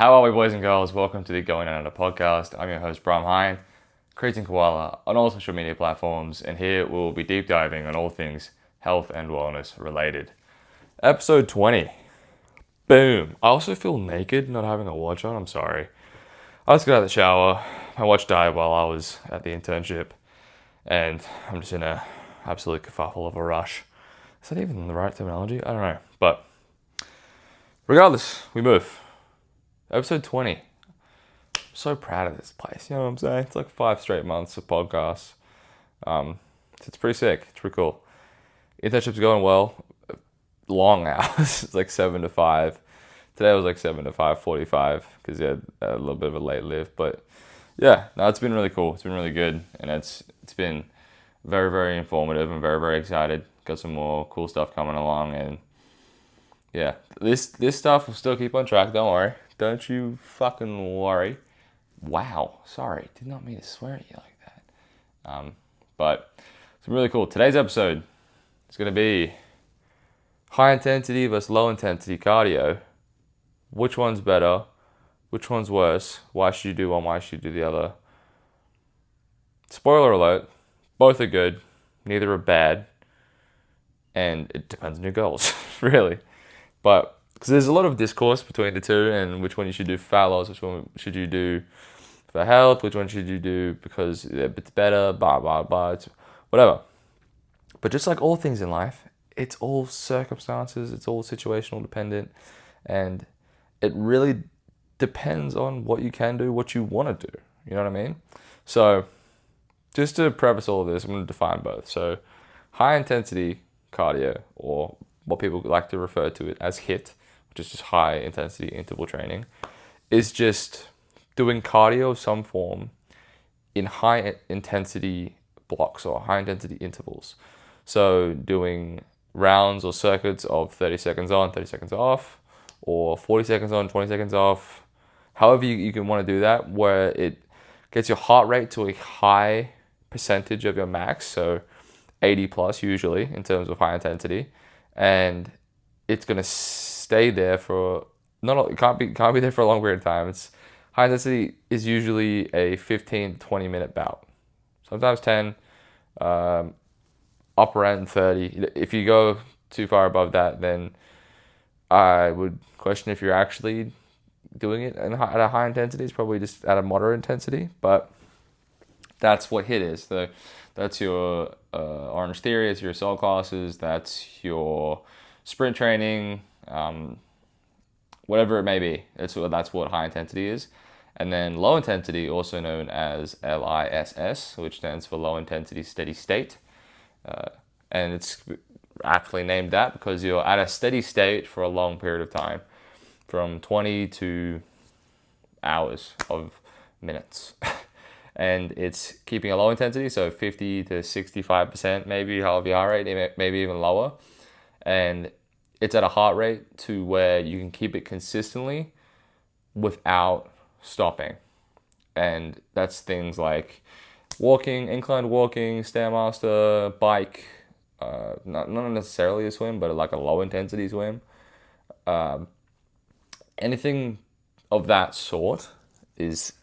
How are we, boys and girls? Welcome to the Going Under podcast. I'm your host, Braam Hein, creating Koala on all social media platforms, and here we'll be deep diving on all things health and wellness related. Episode 20. Boom. I also feel naked not having a watch on. I'm sorry. I just got out of the shower. My watch died while I was at the internship, and I'm just in a absolute kerfuffle of a rush. Is that even the right terminology? I don't know. But regardless, we move. Episode 20. I'm so proud of this place. You know what I'm saying? It's like 5 straight months of podcasts. It's pretty sick. It's pretty cool. Internship's going well. Long hours. It's like 7 to 5. Today was like 7 to 5:45 because you had a little bit of a late lift. But yeah, no, it's been really cool. It's been really good. And it's been very, very informative. I'm very, very excited. Got some more cool stuff coming along. And yeah, this stuff will still keep on track. Don't worry. Don't you fucking worry. Wow. Sorry. Did not mean to swear at you like that. But it's really cool. Today's episode is going to be high intensity versus low intensity cardio. Which one's better? Which one's worse? Why should you do one? Why should you do the other? Spoiler alert. Both are good. Neither are bad. And it depends on your goals, really. But because there's a lot of discourse between the two and which one you should do for fat loss, which one should you do for health, which one should you do because it's better, blah, blah, blah, it's whatever. But just like all things in life, it's all circumstances, it's all situational dependent, and it really depends on what you can do, what you want to do. You know what I mean? So just to preface all of this, I'm going to define both. So high intensity cardio, or what people like to refer to it as HITT, which is just high intensity interval training, is just doing cardio of some form in high intensity blocks or high intensity intervals. So doing rounds or circuits of 30 seconds on, 30 seconds off, or 40 seconds on, 20 seconds off. However you can want to do that, where it gets your heart rate to a high percentage of your max, so 80 plus usually in terms of high intensity, and it's gonna stay there for it can't be there for a long period of time. It's high intensity is usually a 15 to 20 minute bout, sometimes 10, upper end 30. If you go too far above that, then I would question if you're actually doing it at a high intensity. It's probably just at a moderate intensity, but that's what HITT is. That's your Orange Theory, it's your assault classes, that's your sprint training, whatever it may be. That's what high intensity is. And then low intensity, also known as LISS, which stands for low intensity steady state. And it's aptly named that because you're at a steady state for a long period of time, from 20 to hours of minutes. And it's keeping a low intensity, so 50 to 65% maybe, however your heart rate, maybe even lower. And it's at a heart rate to where you can keep it consistently without stopping. And that's things like walking, inclined walking, Stairmaster, bike, not necessarily a swim, but like a low intensity swim. Anything of that sort is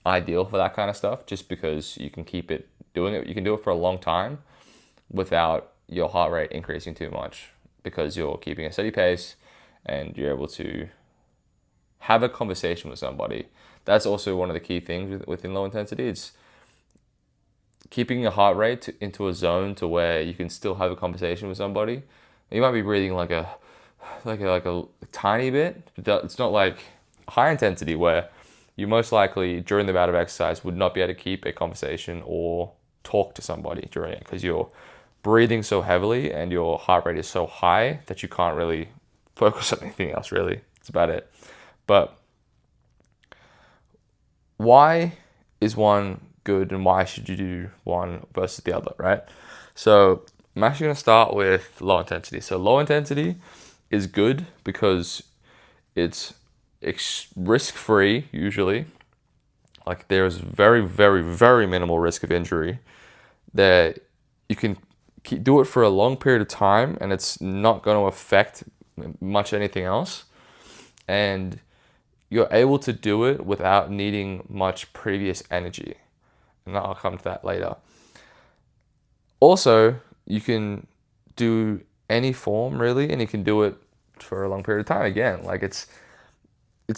ideal for that kind of stuff, just because you can keep it doing it. You can do it for a long time without your heart rate increasing too much, because you're keeping a steady pace and you're able to have a conversation with somebody. That's also one of the key things within low intensity. It's keeping your heart rate into a zone to where you can still have a conversation with somebody. You might be breathing like a tiny bit, but it's not like high intensity where you most likely during the bout of exercise would not be able to keep a conversation or talk to somebody during it, because you're breathing so heavily and your heart rate is so high that you can't really focus on anything else, really. That's about it. But why is one good and why should you do one versus the other, right? So I'm actually going to start with low intensity. So low intensity is good because it's risk-free usually. Like there's very, very, very minimal risk of injury. That you can do it for a long period of time and it's not going to affect much anything else. And you're able to do it without needing much previous energy. And I'll come to that later. Also, you can do any form really, and you can do it for a long period of time. Again, like it's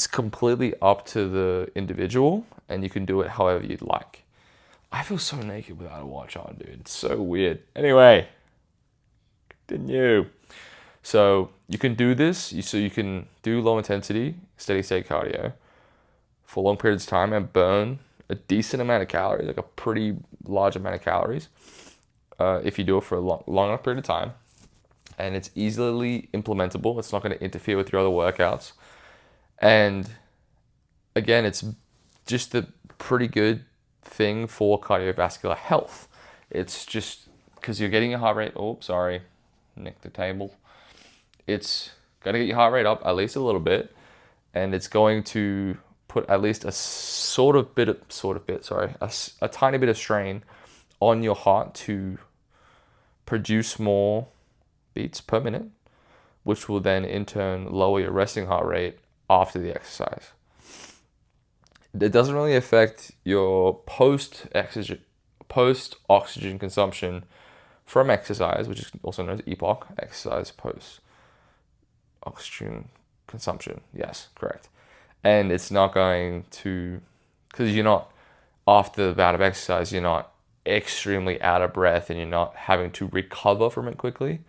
completely up to the individual, and you can do it however you'd like. I feel so naked without a watch on, dude. It's so weird. Anyway, continue. So you can do this. So you can do low intensity, steady state cardio for long periods of time and burn a decent amount of calories, like a pretty large amount of calories, if you do it for a long enough period of time. And it's easily implementable. It's not going to interfere with your other workouts. And again, it's just a pretty good thing for cardiovascular health. It's just because you're getting your heart rate. Oh, sorry, nicked the table. It's going to get your heart rate up at least a little bit, and it's going to put at least a tiny bit of strain on your heart to produce more beats per minute, which will then in turn lower your resting heart rate after the exercise. It doesn't really affect your post-oxygen consumption from exercise, which is also known as EPOC, exercise post-oxygen consumption. Yes, correct. And it's not going to, because you're not, after the bout of exercise, you're not extremely out of breath and you're not having to recover from it quickly.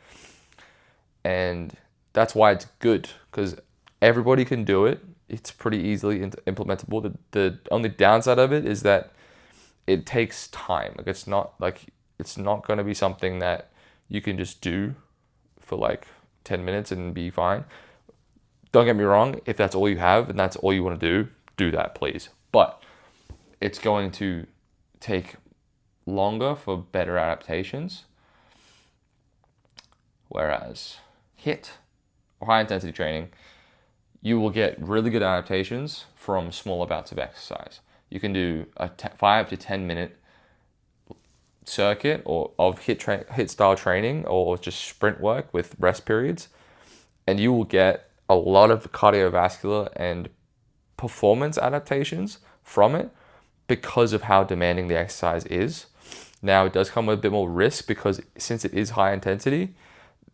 And that's why it's good, because everybody can do it. It's pretty easily implementable. The only downside of it is that it takes time. Like it's not going to be something that you can just do for like 10 minutes and be fine. Don't get me wrong, if that's all you have and that's all you want to do that, please. But it's going to take longer for better adaptations. Whereas HITT, or high intensity training, you will get really good adaptations from smaller bouts of exercise. You can do a 5 to 10 minute circuit or of HITT style training or just sprint work with rest periods, and you will get a lot of cardiovascular and performance adaptations from it because of how demanding the exercise is. Now, it does come with a bit more risk because since it is high intensity,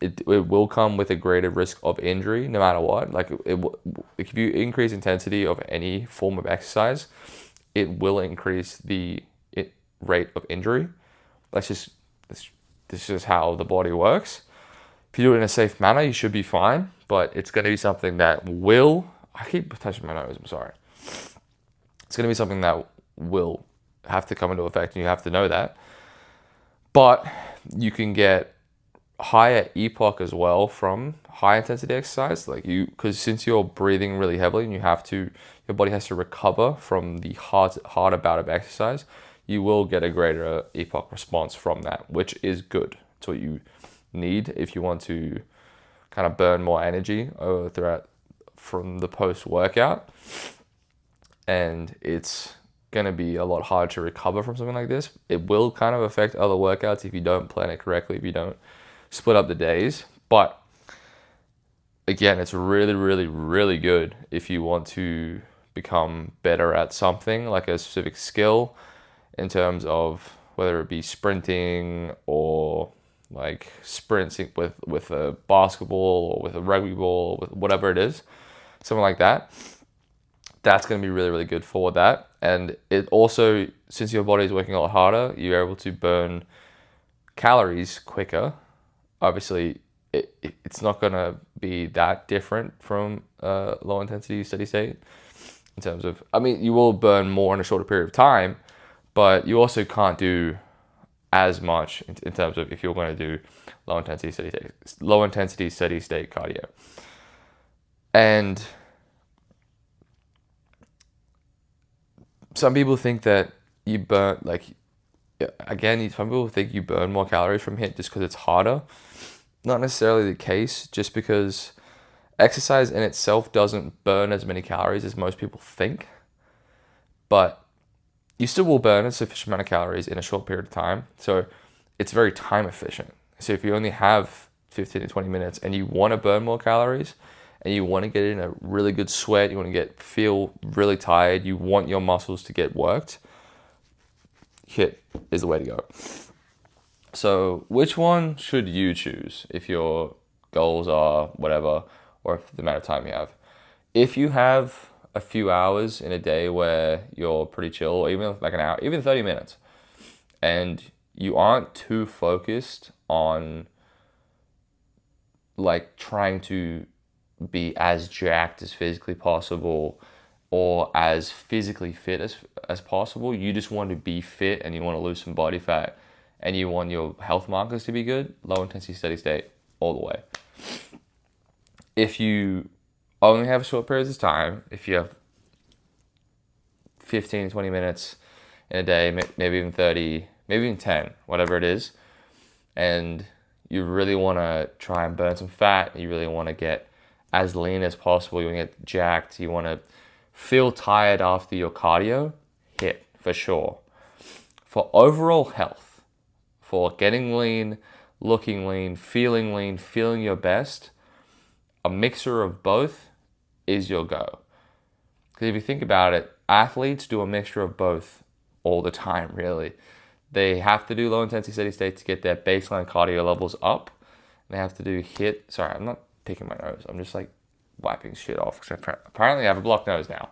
it will come with a greater risk of injury no matter what. Like if you increase intensity of any form of exercise, it will increase the rate of injury. This is how the body works. If you do it in a safe manner, you should be fine, but it's going to be something that I keep touching my nose, I'm sorry. It's going to be something that will have to come into effect, and you have to know that. But you can get higher EPOC as well from high intensity exercise, because since you're breathing really heavily and your body has to recover from the harder bout of exercise, you will get a greater EPOC response from that, which is good. It's what you need if you want to kind of burn more energy from the post-workout. And it's going to be a lot harder to recover from something like this. It will kind of affect other workouts if you don't plan it correctly, if you don't split up the days. But again, it's really, really, really good if you want to become better at something, like a specific skill, in terms of whether it be sprinting or like sprinting with a basketball or with a rugby ball, with whatever it is, something like that. That's going to be really, really good for that. And it also, since your body is working a lot harder, you're able to burn calories quicker. Obviously, it's not going to be that different from low intensity steady state in terms of, you will burn more in a shorter period of time, but you also can't do as much in terms of if you're going to do low intensity steady state cardio. And some people think that you burn, some people think you burn more calories from HIIT just because it's harder. Not necessarily the case, just because exercise in itself doesn't burn as many calories as most people think. But you still will burn a sufficient amount of calories in a short period of time. So it's very time efficient. So if you only have 15 to 20 minutes and you want to burn more calories and you want to get in a really good sweat, you want to feel really tired, you want your muscles to get worked, HITT is the way to go. So which one should you choose if your goals are whatever, or if the amount of time you have? If you have a few hours in a day where you're pretty chill, or even like an hour, even 30 minutes, and you aren't too focused on like trying to be as jacked as physically possible or as physically fit as possible, you just want to be fit and you want to lose some body fat and you want your health markers to be good, low intensity steady state all the way. If you only have short periods of time, if you have 15, 20 minutes in a day, maybe even 30, maybe even 10, whatever it is, and you really want to try and burn some fat, you really want to get as lean as possible, you want to get jacked, you want to feel tired after your cardio, HITT for sure. For overall health, for getting lean, looking lean, feeling your best, a mixture of both is your go. Because if you think about it, athletes do a mixture of both all the time, really. They have to do low intensity steady state to get their baseline cardio levels up. They have to do HITT. Sorry, I'm not picking my nose. I'm just like wiping shit off. Apparently I have a blocked nose now.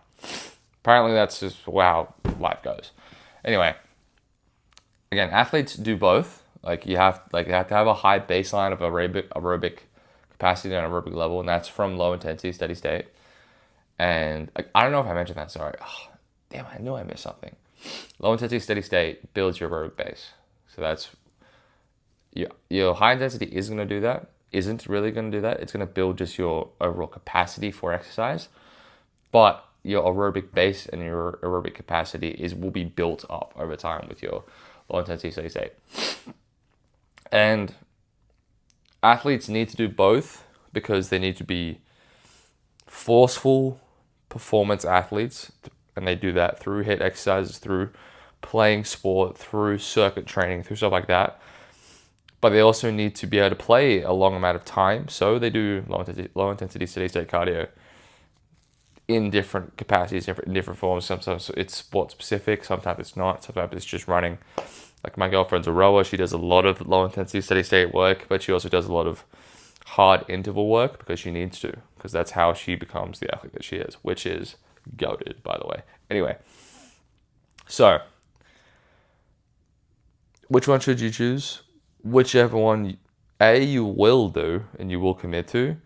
Apparently that's just how life goes. Anyway, again, athletes do both. You have to have a high baseline of aerobic capacity and aerobic level, and that's from low intensity steady state. And I don't know if I mentioned that. Sorry. Oh, damn, I knew I missed something. Low intensity steady state builds your aerobic base. So that's your high intensity isn't really going to do that. It's going to build just your overall capacity for exercise. But your aerobic base and your aerobic capacity will be built up over time with your low intensity steady state. And athletes need to do both because they need to be forceful performance athletes, and they do that through HITT exercises, through playing sport, through circuit training, through stuff like that. But they also need to be able to play a long amount of time, so they do low intensity steady state cardio in different capacities, in different forms. Sometimes it's sport specific, sometimes it's not, sometimes it's just running. Like my girlfriend's a rower, she does a lot of low intensity steady state work, but she also does a lot of hard interval work because she needs to, because that's how she becomes the athlete that she is, which is goated, by the way. Anyway, so which one should you choose? Whichever one you will do and you will commit to,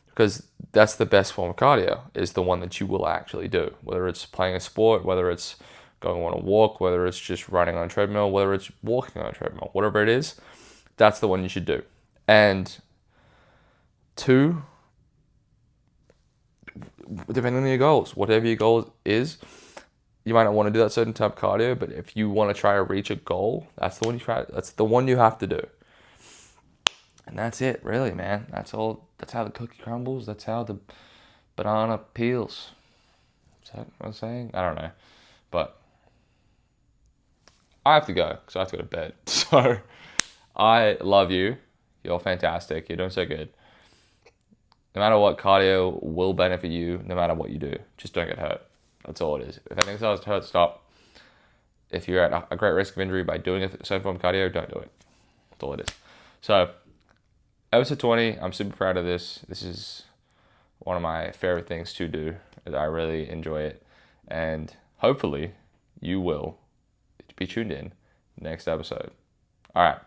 because that's the best form of cardio, is the one that you will actually do, whether it's playing a sport, whether it's going on a walk, whether it's just running on a treadmill, whether it's walking on a treadmill, whatever it is, that's the one you should do. And 2, depending on your goals, whatever your goal is, you might not want to do that certain type of cardio, but if you want to try to reach a goal, that's the one you have to do. And that's it, really, man. That's all. That's how the cookie crumbles. That's how the banana peels. Is that what I'm saying? I don't know. But I have to go because I have to go to bed. So I love you. You're fantastic. You're doing so good. No matter what, cardio will benefit you no matter what you do. Just don't get hurt. That's all it is. If anything starts to hurt, stop. If you're at a great risk of injury by doing a certain form of cardio, don't do it. That's all it is. So, episode 20, I'm super proud of this. This is one of my favorite things to do. I really enjoy it. And hopefully, you will be tuned in next episode. All right.